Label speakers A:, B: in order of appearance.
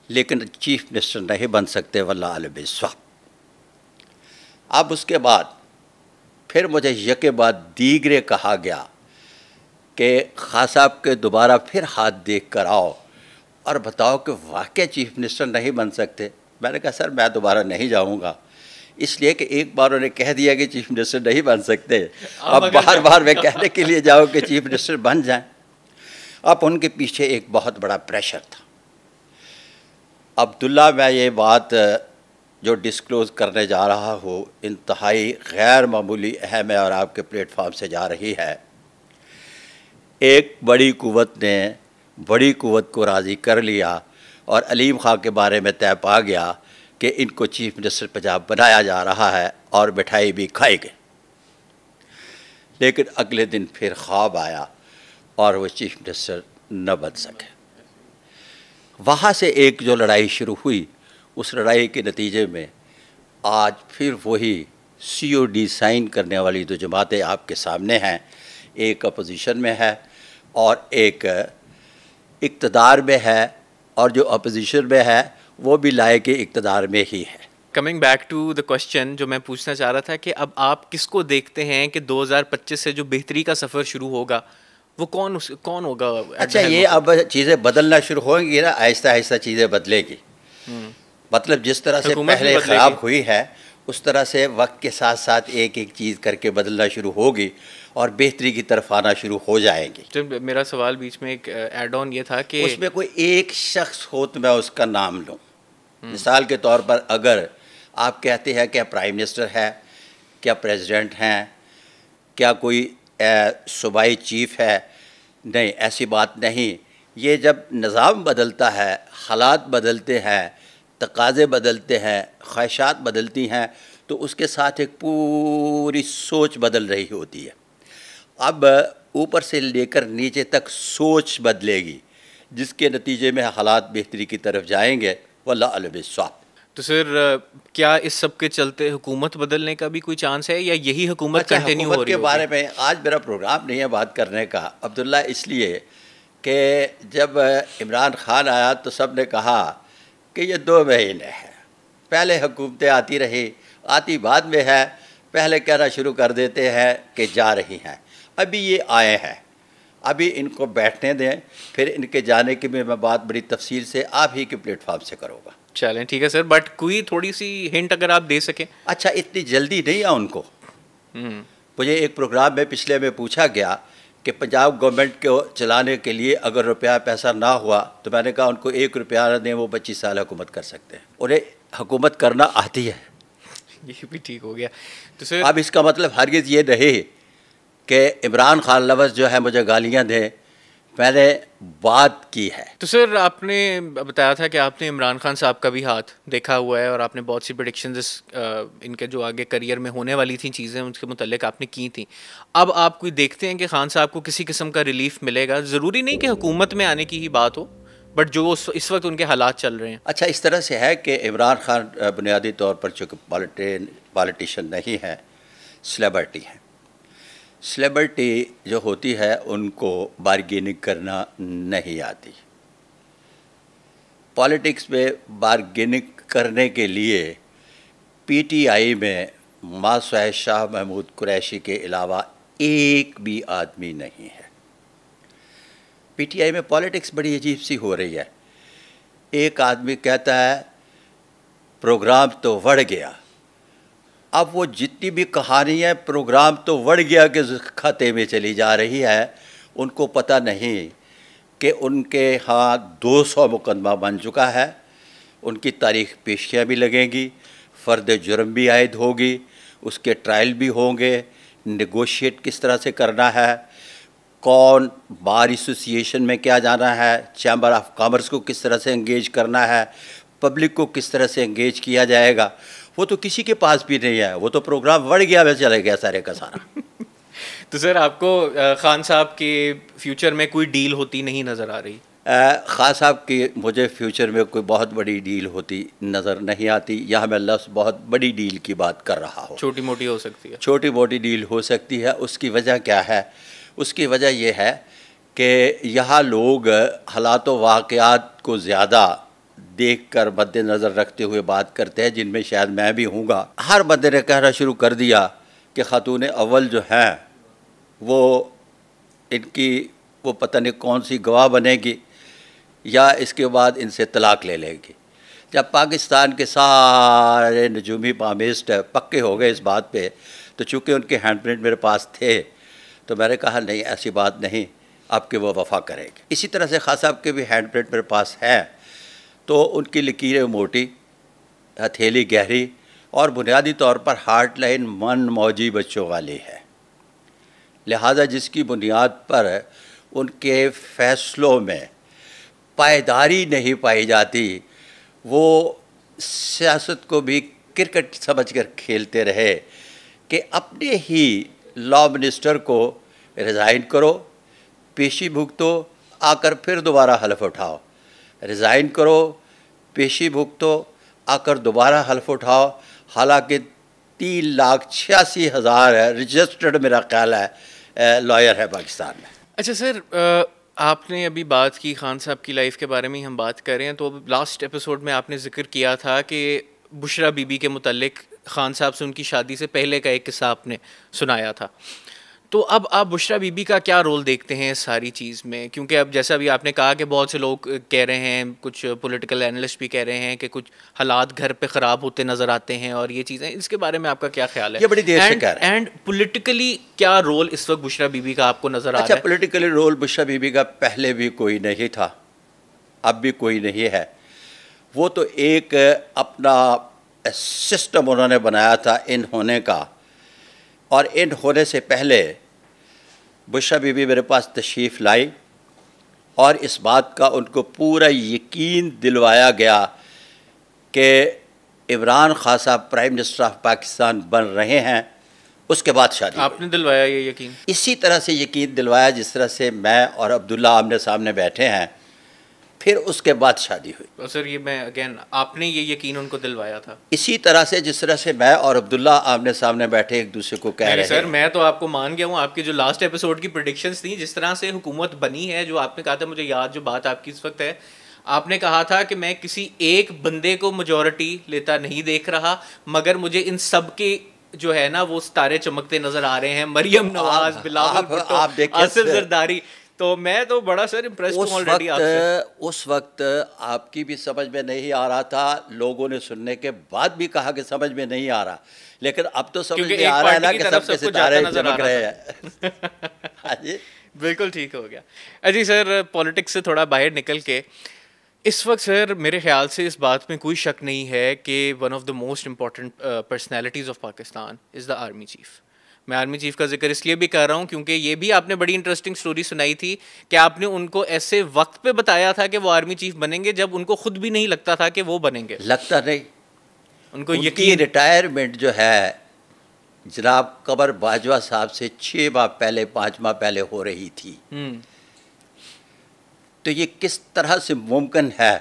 A: लेकिन chief minister नहीं बन सकते वल्लाह अल बिस्वाब। अब उसके बाद फिर मुझे यके बाद दीगरे कहा गया कि खां साहब के दोबारा फिर हाथ देख कर आओ और बताओ कि वाकई चीफ मिनिस्टर नहीं बन सकते। मैंने कहा सर मैं दोबारा नहीं जाऊंगा, इसलिए कि एक बार उन्होंने कह दिया कि चीफ मिनिस्टर नहीं बन सकते, अब बार बार मैं कहने के लिए जाऊँ कि चीफ मिनिस्टर बन जाएं। अब उनके पीछे एक बहुत बड़ा प्रेशर था। अब्दुल्ला, मैं ये बात जो डिस्क्लोज़ करने जा रहा हूँ इंतहाई गैर मामूली अहम है और आपके प्लेटफॉर्म से जा रही है। एक बड़ी कुव्वत ने बड़ी कुव्वत को राज़ी कर लिया और अलीम खां के बारे में तय पा गया कि इनको चीफ मिनिस्टर पंजाब बनाया जा रहा है और मिठाई भी खाई गई। लेकिन अगले दिन फिर ख्वाब आया और वो चीफ मिनिस्टर न बन सके। वहाँ से एक जो लड़ाई शुरू हुई, उस लड़ाई के नतीजे में आज फिर वही COD साइन करने वाली दो जमातें आपके सामने हैं। एक अपोजिशन में है और एक इक़्तिदार में है, और जो अपोजिशन में है वो भी लायक इक़्तिदार में ही है।
B: Coming back to the question जो मैं पूछना चाह रहा था कि अब आप किसको देखते हैं कि 2025 से जो बेहतरी का सफ़र शुरू होगा वो कौन होगा?
A: अच्छा, ये अब चीज़ें बदलना शुरू होंगी ना, आहिस्ता आहिस्ता चीज़ें बदलेगी। मतलब जिस तरह से पहले ख़राब हुई है उस तरह से वक्त के साथ साथ एक एक चीज़ करके बदलना शुरू होगी और बेहतरी की तरफ आना शुरू हो जाएंगी।
B: तो मेरा सवाल बीच में एक ऐड ऑन ये था कि
A: उसमें कोई एक शख्स हो तो मैं उसका नाम लूँ। मिसाल के तौर पर अगर आप कहते हैं क्या प्राइम मिनिस्टर है, क्या प्रेसिडेंट हैं, क्या कोई सूबाई चीफ है, नहीं, ऐसी बात नहीं। ये जब निज़ाम बदलता है, हालात बदलते हैं, तकाज़े बदलते हैं, ख्वाहिशात बदलती हैं, तो उसके साथ एक पूरी सोच बदल रही होती है। अब ऊपर से लेकर नीचे तक सोच बदलेगी, जिसके नतीजे में हालात बेहतरी की तरफ जाएंगे वल्लाह अल बिस्वाब।
B: तो सर क्या इस सब के चलते हुकूमत बदलने का भी कोई चांस है या यही हुकूमत कंटिन्यू हो रही है?
A: के बारे में आज मेरा प्रोग्राम नहीं है बात करने का अब्दुल्ला, इसलिए कि जब इमरान खान आया तो सब ने कहा कि ये 2 महीने हैं, पहले हुकूमतें आती रही, आती बाद में है, पहले कहना शुरू कर देते हैं कि जा रही हैं। अभी ये आए हैं, अभी इनको बैठने दें, फिर इनके जाने की भी मैं बात बड़ी तफसील से आप ही के प्लेटफॉर्म से करूँगा।
B: चलें ठीक है सर, बट कोई थोड़ी सी हिंट अगर आप दे सकें।
A: अच्छा, इतनी जल्दी नहीं आ उनको। मुझे एक प्रोग्राम में पिछले में पूछा गया कि पंजाब गवर्नमेंट को चलाने के लिए अगर रुपया पैसा ना हुआ तो मैंने कहा उनको 1 रुपया न दें, वो 25 साल हुकूमत कर सकते हैं, उन्हें हुकूमत करना आती है।
B: ये भी ठीक हो गया। तो सर
A: अब इसका मतलब हरगिज़ ये नहीं कि इमरान खान लफ्ज़ जो है मुझे गालियाँ दें, मैंने बात की है।
B: तो सर आपने बताया था कि आपने इमरान खान साहब का भी हाथ देखा हुआ है और आपने बहुत सी प्रेडिक्शंस इनके जो आगे करियर में होने वाली थी चीज़ें उनके मुतालिक आपने की थी। अब आप कोई देखते हैं कि खान साहब को किसी किस्म का रिलीफ मिलेगा? ज़रूरी नहीं कि हुकूमत में आने की ही बात हो, बट जो इस वक्त उनके हालात चल रहे हैं।
A: अच्छा, इस तरह से है कि इमरान खान बुनियादी तौर पर चूँकि पॉलिटिशियन नहीं है, सेलिब्रिटी हैं। सेलिब्रिटी जो होती है उनको बार्गेनिंग करना नहीं आती। पॉलिटिक्स में बार्गेनिंग करने के लिए PTI में मासूद शाह महमूद कुरैशी के अलावा एक भी आदमी नहीं है। PTI में पॉलिटिक्स बड़ी अजीब सी हो रही है। एक आदमी कहता है प्रोग्राम तो बढ़ गया, अब वो जितनी भी कहानी है प्रोग्राम तो बढ़ गया के खाते में चली जा रही है। उनको पता नहीं कि उनके यहाँ 200 मुकदमा बन चुका है, उनकी तारीख पेशियाँ भी लगेंगी, फ़र्द जुर्म भी आयद होगी, उसके ट्रायल भी होंगे, नेगोशिएट किस तरह से करना है, कौन बार एसोसिएशन में क्या जाना है, चैम्बर ऑफ कॉमर्स को किस तरह से एंगेज करना है, पब्लिक को किस तरह से एंगेज किया जाएगा, वो तो किसी के पास भी नहीं है। वो तो प्रोग्राम बढ़ गया, वैसे चले गया सारे का सारा।
B: तो सर आपको खान साहब के फ्यूचर में कोई डील होती नहीं नज़र आ रही?
A: खान साहब की मुझे फ्यूचर में कोई बहुत बड़ी डील होती नज़र नहीं आती। यहाँ मैं लफ्ज़ बहुत बड़ी डील की बात कर रहा हूँ।
B: छोटी मोटी हो सकती है,
A: छोटी मोटी डील हो सकती है। उसकी वजह क्या है? उसकी वजह यह है कि यहाँ लोग हालात व वाक़यात को ज़्यादा देखकर मद्देनज़र रखते हुए बात करते हैं, जिनमें शायद मैं भी हूँगा। हर बंदे ने कहना शुरू कर दिया कि ख़ातून अव्वल जो हैं वो इनकी वो पता नहीं कौन सी गवाह बनेगी या इसके बाद इनसे तलाक ले लेगी। जब पाकिस्तान के सारे नजूमी पामिस्ट पक्के हो गए इस बात पे, तो चूँकि उनके हैंड प्रिंट मेरे पास थे तो मैंने कहा नहीं, ऐसी बात नहीं, अब कि वो वफ़ा करेंगे। इसी तरह से खान साहब के भी हैंड प्रिंट मेरे पास है, तो उनकी लकीरें मोटी, हथेली गहरी और बुनियादी तौर पर हार्ट लाइन मन मौजी बच्चों वाली है। लिहाजा जिसकी बुनियाद पर उनके फ़ैसलों में पायदारी नहीं पाई जाती, वो सियासत को भी क्रिकेट समझकर खेलते रहे कि अपने ही लॉ मिनिस्टर को रिज़ाइन करो, पेशी भुगतो, आकर फिर दोबारा हलफ उठाओ, रिज़ाइन करो, पेशी भुगतो, आकर दोबारा हलफ उठाओ। हालांकि 3,86,000 रजिस्टर्ड मेरा ख्याल है लॉयर है पाकिस्तान में।
B: अच्छा सर, आपने अभी बात की खान साहब की लाइफ के बारे में ही हम बात कर रहे हैं, तो लास्ट एपिसोड में आपने जिक्र किया था कि बुशरा बीबी के मुतालिक खान साहब से उनकी शादी से पहले का एक किस्सा आपने सुनाया था। तो अब आप बुशरा बीबी का क्या रोल देखते हैं इस सारी चीज़ में? क्योंकि अब जैसा अभी आपने कहा कि बहुत से लोग कह रहे हैं, कुछ पॉलिटिकल एनालिस्ट भी कह रहे हैं कि कुछ हालात घर पे ख़राब होते नज़र आते हैं और ये चीज़ें, इसके बारे में आपका क्या ख्याल है?
A: ये बड़ी देर से कह रहे हैं।
B: एंड पॉलिटिकली क्या रोल इस वक्त बुशरा बीबी का आपको नज़र आ रहा है?
A: पॉलिटिकली रोल बुशरा बीबी का पहले भी कोई नहीं था, अब भी कोई नहीं है। वो तो एक अपना सिस्टम उन्होंने बनाया था इन होने का, और इन होने से पहले बुशरा बीबी मेरे पास तशरीफ़ लाई और इस बात का उनको पूरा यकीन दिलवाया गया कि इमरान खान साहब प्राइम मिनिस्टर ऑफ पाकिस्तान बन रहे हैं। उसके बाद शादी
B: आपने दिलवाया ये यकीन?
A: इसी तरह से यकीन दिलवाया जिस तरह से मैं और अब्दुल्ला आमने सामने बैठे हैं, फिर उसके बाद शादी हुई।
B: तो सर ये मैं अगेन, आपने ये यकीन उनको दिलवाया था?
A: इसी तरह से जिस तरह से मैं और अब्दुल्ला आमने सामने बैठे एक दूसरे को कह रहे हैं।
B: सर मैं तो आपको मान गया हूँ, आपकी जो लास्ट एपिसोड की प्रेडिक्शंस थी, जिस तरह से हुकूमत बनी है, जो आपने कहा था, मुझे याद जो बात आपकी इस वक्त है, आपने कहा था कि मैं किसी एक बंदे को मेजॉरिटी लेता नहीं देख रहा, मगर मुझे इन सब के जो है ना वो सितारे चमकते नजर आ रहे हैं, मरियम नवाज, बिलावल भुट्टो, आसिफ जरदारी। तो मैं तो बड़ा सर इम्प्रेस्ड हूं ऑलरेडी आपसे।
A: उस वक्त आपकी भी समझ में नहीं आ रहा था, लोगों ने सुनने के बाद भी कहा कि समझ में नहीं आ रहा, लेकिन अब तो समझ में आ रहा है ना कि सबके सितारे चमक रहे हैं। हाँ जी,
B: बिल्कुल ठीक हो गया। अजी सर, पॉलिटिक्स से थोड़ा बाहर निकल के इस वक्त सर मेरे ख्याल से इस बात में कोई शक नहीं है कि one of the most important personalities of Pakistan is the army chief. मैं आर्मी चीफ़ का जिक्र इसलिए भी कर रहा हूँ क्योंकि ये भी आपने बड़ी इंटरेस्टिंग स्टोरी सुनाई थी कि आपने उनको ऐसे वक्त पे बताया था कि वो आर्मी चीफ़ बनेंगे जब उनको खुद भी नहीं लगता था कि वो बनेंगे।
A: लगता नहीं,
B: उनको यकीन।
A: रिटायरमेंट जो है जनाब कमर बाजवा साहब से 6 माह पहले 5 माह पहले हो रही थी। तो ये किस तरह से मुमकिन है